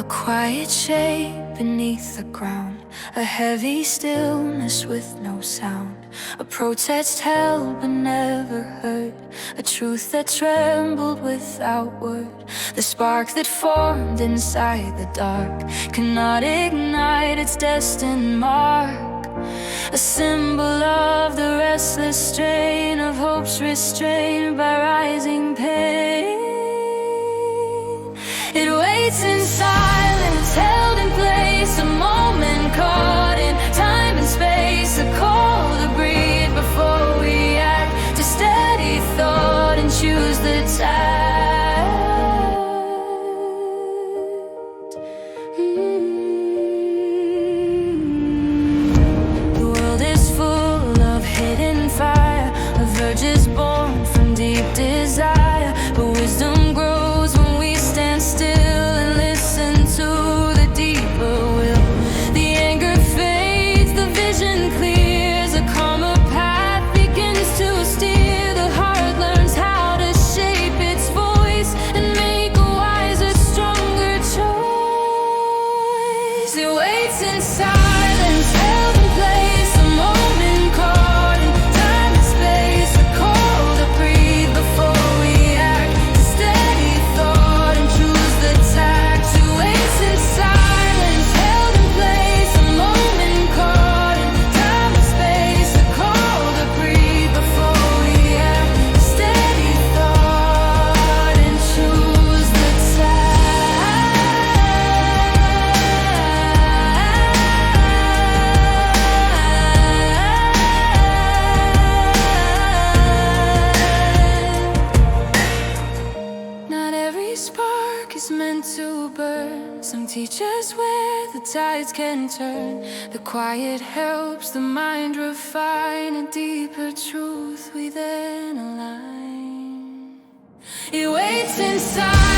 quiet shape beneath the ground, a heavy stillness with no sound, a protest held but never heard, a truth that trembled without word. The spark that formed inside the dark cannot ignite its destined mark, a symbol of the restless strain of hopes restrained by rising pain. It waits in silence, held in place, a moment caught in time and space, a call to breathe before we act, to steady thought and choose the tact. The world is full of hidden fire, a verge is born from deep desire, but wisdom grows when we stand still and listen to the deeper will. The anger fades, the vision clears, a calmer path begins to steer. The heart learns how to shape its voice and make a wiser, stronger choice. It waits in silence, held in place, a moment caught in time and space, a call to breathe before we act, to steady thought and choose the tact. It waits in silence, held in place, a moment caught in time and space, a call to breathe before we act, to steady thought and choose the tact. Not every spark is meant to burn. Some teach us where the tides can turn. The quiet helps the mind refine a deeper truth we then align. It waits inside.